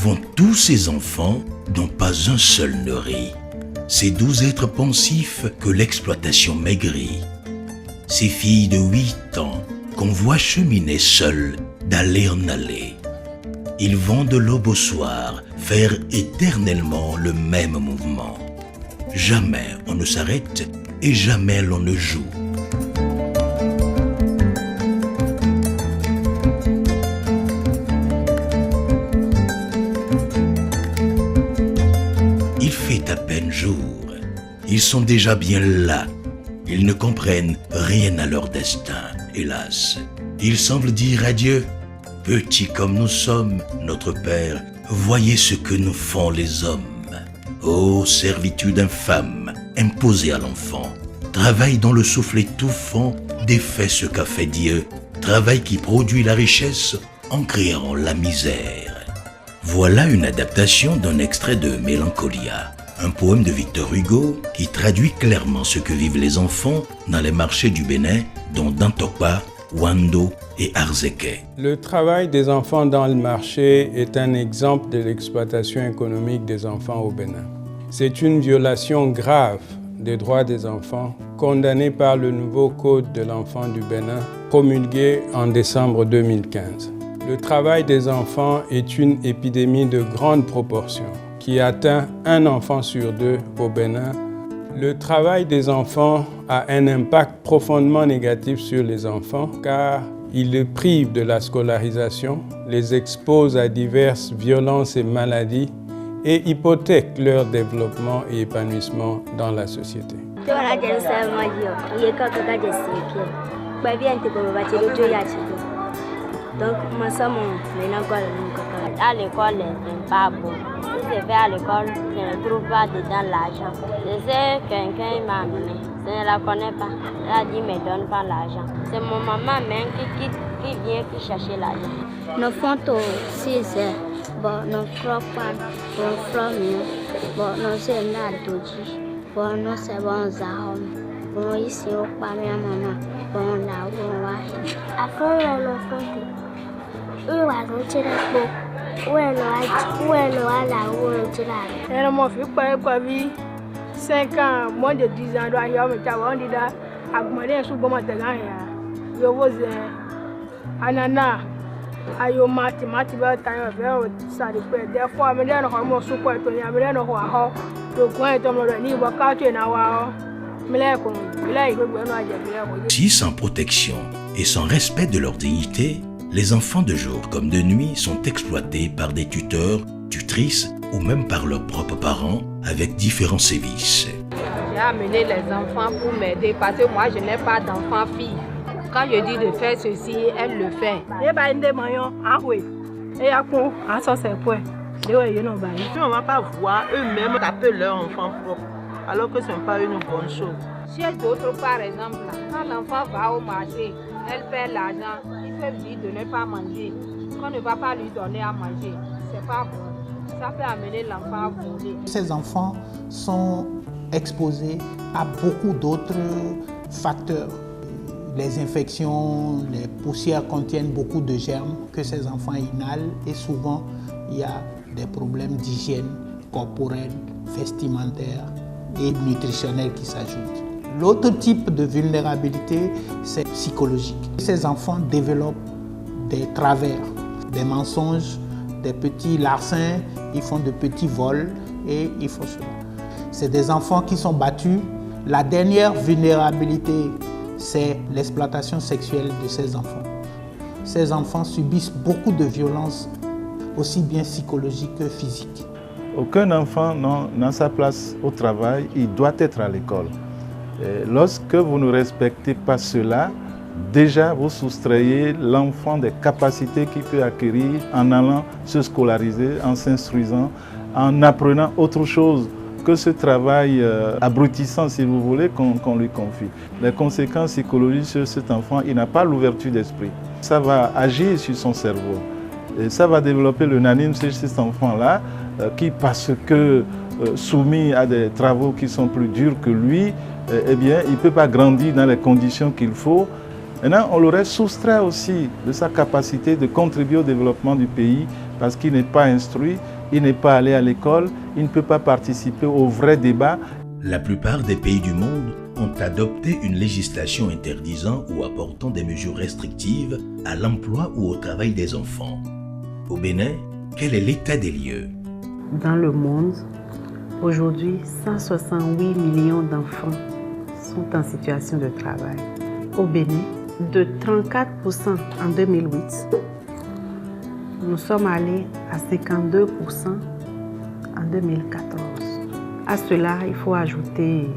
vont tous ces enfants dont pas un seul ne rit. Ces 12 êtres pensifs que l'exploitation maigrit. Ces filles de 8 ans qu'on voit cheminer seules d'aller en aller. Ils vont de l'aube au soir faire éternellement le même mouvement. Jamais on ne s'arrête et jamais l'on ne joue. Il fait à peine jour. Ils sont déjà bien là. Ils ne comprennent rien à leur destin, hélas. Ils semblent dire à Dieu, « Petits comme nous sommes, notre Père, voyez ce que nous font les hommes. Ô servitude infâme, imposée à l'enfant, travail dont le souffle étouffant défait ce qu'a fait Dieu, travail qui produit la richesse en créant la misère. » Voilà une adaptation d'un extrait de Mélancolia, un poème de Victor Hugo qui traduit clairement ce que vivent les enfants dans les marchés du Bénin, dont Dantokpa, Wando et Arzeke. Le travail des enfants dans le marché est un exemple de l'exploitation économique des enfants au Bénin. C'est une violation grave des droits des enfants, condamnée par le nouveau Code de l'enfant du Bénin, promulgué en décembre 2015. Le travail des enfants est une épidémie de grande proportion qui atteint un enfant sur 2 au Bénin. Le travail des enfants a un impact profondément négatif sur les enfants car il les prive de la scolarisation, les expose à diverses violences et maladies et hypothèque leur développement et épanouissement dans la société. Donc, moi, ça, à l'école, c'est pas bon. Si je vais à l'école, je ne trouve pas dedans l'argent. Je sais quelqu'un m'a amené, je ne la connais pas. Elle a dit, me donne pas l'argent. C'est mon maman même qui vient qui chercher l'argent. Nos photos, 6 heures, bon, nos frères pas, nos frères mieux, bon, nos aînés adultes, bon, nos savants hommes, bon, ici, au pas ma maman, bon, là, bon, là. Après, nos photos. Elle m'a fait quoi, 5 ans, moins de 10 ans, on dit là, à Gmané, sous bon matin, je vous ai anana, ayo mathématiques, ça dépend. Des fois, mais là, on a sous quoi, mais là, on a le coin est tombé, ni wakatu et nawa. Si sans protection et sans respect de leur dignité, les enfants de jour comme de nuit sont exploités par des tuteurs, tutrices ou même par leurs propres parents avec différents sévices. J'ai amené les enfants pour m'aider parce que moi je n'ai pas d'enfant fille. Quand je dis de faire ceci, elle le fait. On ne va pas voir eux-mêmes taper leur enfant propre alors que ce n'est pas une bonne chose. Chez d'autres par exemple, quand l'enfant va au marché, elle perd l'argent, il peut dire de ne pas manger, qu'on ne va pas lui donner à manger. C'est pas bon. Ça peut amener l'enfant à voler. Ces enfants sont exposés à beaucoup d'autres facteurs. Les infections, les poussières contiennent beaucoup de germes que ces enfants inhalent et souvent il y a des problèmes d'hygiène corporelle, vestimentaire et nutritionnelle qui s'ajoutent. L'autre type de vulnérabilité, c'est psychologique. Ces enfants développent des travers, des mensonges, des petits larcins, ils font de petits vols et ils font cela. C'est des enfants qui sont battus. La dernière vulnérabilité, c'est l'exploitation sexuelle de ces enfants. Ces enfants subissent beaucoup de violences, aussi bien psychologiques que physiques. Aucun enfant n'a sa place au travail, il doit être à l'école. Lorsque vous ne respectez pas cela, déjà vous soustrayez l'enfant des capacités qu'il peut acquérir en allant se scolariser, en s'instruisant, en apprenant autre chose que ce travail abrutissant, si vous voulez, qu'on lui confie. Les conséquences psychologiques sur cet enfant, il n'a pas l'ouverture d'esprit. Ça va agir sur son cerveau. Et ça va développer le nanisme chez cet enfant-là, qui, parce que soumis à des travaux qui sont plus durs que lui, eh bien, il ne peut pas grandir dans les conditions qu'il faut. Maintenant, on l'aurait soustrait aussi de sa capacité de contribuer au développement du pays parce qu'il n'est pas instruit il n'est pas allé à l'école, il ne peut pas participer au vrai débat. La plupart des pays du monde ont adopté une législation interdisant ou apportant des mesures restrictives à l'emploi ou au travail des enfants. Au Bénin, quel est l'état des lieux? Dans le monde, aujourd'hui, 168 millions d'enfants sont en situation de travail. Au Bénin, de 34% en 2008, nous sommes allés à 52% en 2014. À cela, il faut ajouter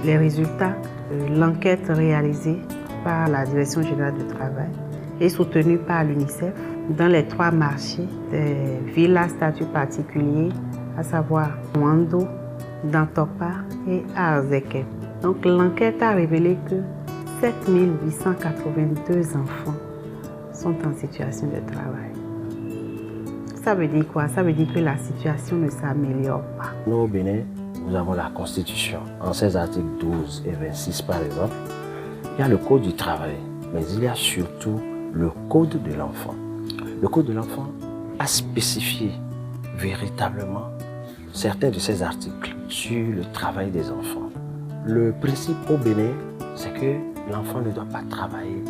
les résultats de l'enquête réalisée par la Direction générale du travail et soutenue par l'UNICEF dans les 3 marchés des villes à statut particulier, à savoir Mwando, Dantopa et Arzeke. Donc l'enquête a révélé que 7882 enfants sont en situation de travail. Ça veut dire quoi? Ça veut dire que la situation ne s'améliore pas. Nous, au Bénin, nous avons la Constitution. En ses articles 12 et 26, par exemple, il y a le Code du travail, mais il y a surtout le Code de l'enfant. Le Code de l'enfant a spécifié véritablement certains de ces articles sur le travail des enfants. Le principe au Bénin, c'est que l'enfant ne doit pas travailler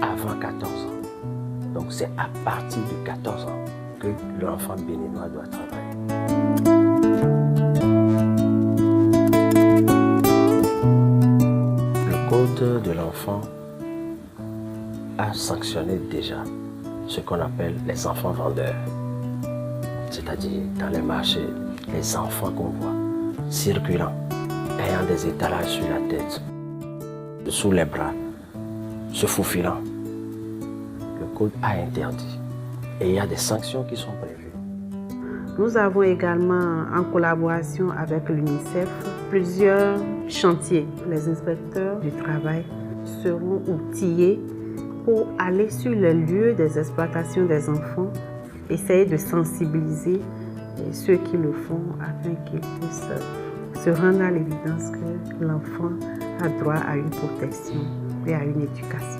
avant 14 ans. Donc c'est à partir de 14 ans que l'enfant béninois doit travailler. Le Code de l'enfant a sanctionné déjà ce qu'on appelle les enfants vendeurs. C'est-à-dire dans les marchés, les enfants qu'on voit circulant, ayant des étalages sur la tête, sous les bras, se faufilant. Le code a interdit et il y a des sanctions qui sont prévues. Nous avons également, en collaboration avec l'UNICEF, plusieurs chantiers. Les inspecteurs du travail seront outillés pour aller sur les lieux des exploitations des enfants, essayer de sensibiliser ceux qui le font afin qu'ils puissent se rendre à l'évidence que l'enfant a droit à une protection et à une éducation.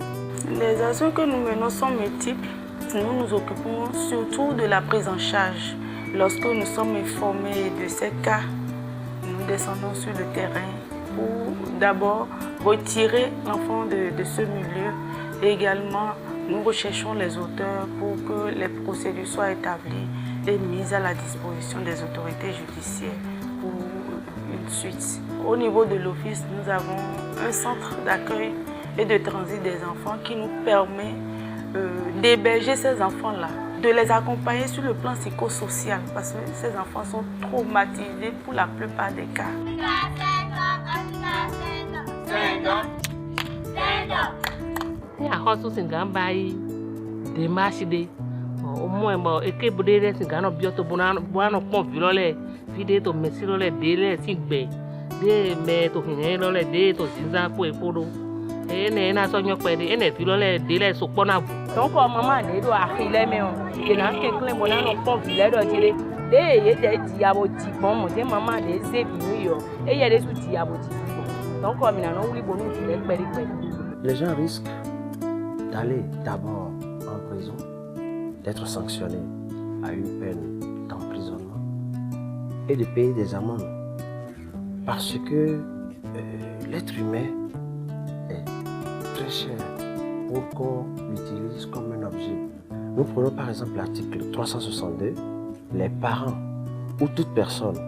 Les actions que nous menons sont multiples. Nous nous occupons surtout de la prise en charge. Lorsque nous sommes informés de ces cas, nous descendons sur le terrain pour d'abord retirer l'enfant de ce milieu. Et également, nous recherchons les auteurs pour que les procédures soient établies et mises à la disposition des autorités judiciaires pour une suite. Au niveau de l'office, nous avons un centre d'accueil et de transit des enfants qui nous permet d'héberger ces enfants-là, de les accompagner sur le plan psychosocial parce que ces enfants sont traumatisés pour la plupart des cas. Au moins, et budé c'est gano bioto bonano convulole vide to mesirole dele sigbe de me to hinelo le de to zinza po epodo ene na so nyo pede ene filole dele so pona bu donc maman de do akile me on ke na ke kle mo na no convulole do tire de ye de diabo ti bon mo de maman de ze bi yo e ye de su diabo ti donc mi na no wuli bonu ti le peri peri. Les gens risquent d'aller d'abord en prison, d'être sanctionnés à une peine d'emprisonnement et de payer des amendes. Parce que l'être humain est très cher pour qu'on l'utilise comme un objet. Nous prenons par exemple l'article 362, les parents ou toute personne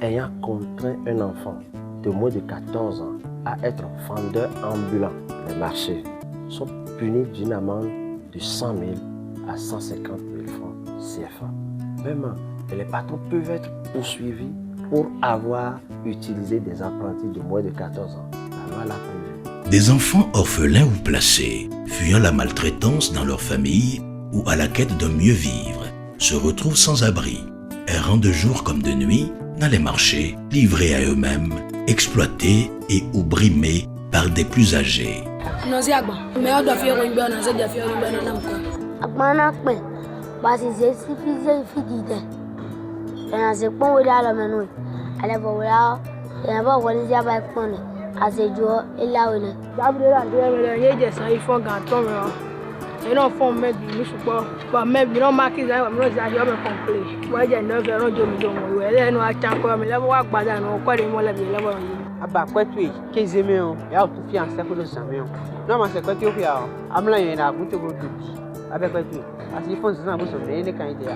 ayant contraint un enfant de moins de 14 ans à être vendeur ambulant. Les marchés sont punis d'une amende de 100 000 à 150 000 francs CFA. Même les patrons peuvent être poursuivis pour avoir utilisé des apprentis de moins de 14 ans. La loi l'a prévu. Des enfants orphelins ou placés, fuyant la maltraitance dans leur famille ou à la quête d'un mieux vivre, se retrouvent sans abri, errant de jour comme de nuit dans les marchés, livrés à eux-mêmes, exploités et ou brimés par des plus âgés. Ils n'ont pas fait de support. Même ils n'ont pas marqué ça, ils n'ont jamais compris. Moi, j'ai 9 heures de maison. Ils n'ont pas encore, mais là, on va pas dans le coin de moi, là, là, aba kwetwe kezemeo ya otufi ansa ko zameo na ma se kwetwe ofia amla yen na buto go dubi abe kwetwe asi fon se na bo so ne kan ide ya.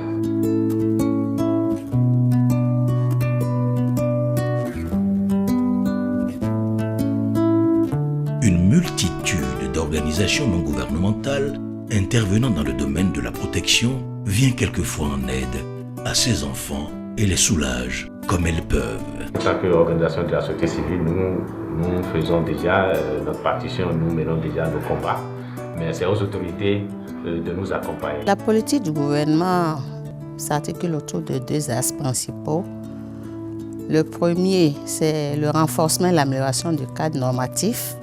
Une multitude d'organisations non gouvernementales intervenant dans le domaine de la protection vient quelquefois en aide à ces enfants et les soulage comme elles peuvent. En tant qu'organisation de la société civile, nous faisons déjà notre partition, nous menons déjà nos combats, mais c'est aux autorités de nous accompagner. La politique du gouvernement s'articule autour de 2 axes principaux. Le premier, c'est le renforcement et l'amélioration du cadre normatif.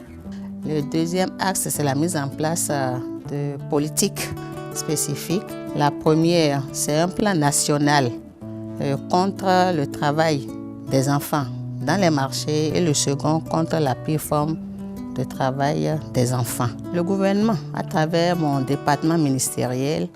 Le deuxième axe, c'est la mise en place de politiques spécifiques. La première, c'est un plan national contre le travail des enfants dans les marchés et le second contre la pire forme de travail des enfants. Le gouvernement, à travers mon département ministériel,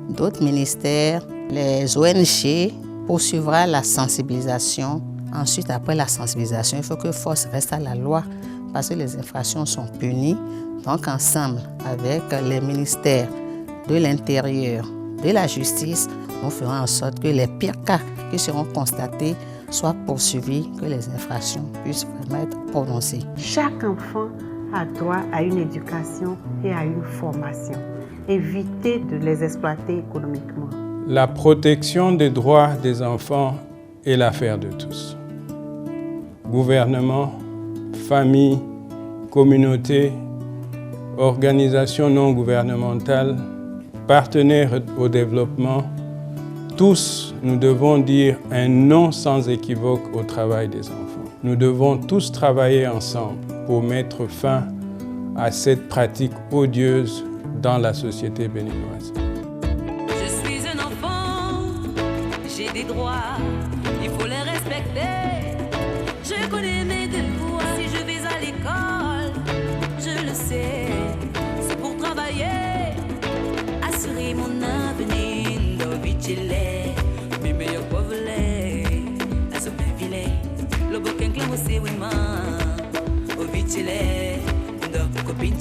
d'autres ministères, les ONG, poursuivra la sensibilisation. Ensuite, après la sensibilisation, il faut que force reste à la loi parce que les infractions sont punies. Donc ensemble, avec les ministères de l'Intérieur, de la Justice, nous ferons en sorte que les pires cas qui seront constatés soient poursuivis, que les infractions puissent vraiment être prononcées. Chaque enfant a droit à une éducation et à une formation. Éviter de les exploiter économiquement. La protection des droits des enfants est l'affaire de tous. Gouvernement, famille, communauté, organisations non gouvernementales, partenaires au développement, tous, nous devons dire un non sans équivoque au travail des enfants. Nous devons tous travailler ensemble pour mettre fin à cette pratique odieuse dans la société béninoise. Je suis un enfant, j'ai des droits, il faut les respecter. Je connais mes devoirs, si je vais à l'école, je le sais, c'est pour travailler, assurer mon avenir. Mi meilleur pauvre à ce villé, le bouquin que moi c'est oui ma, au vite donc copine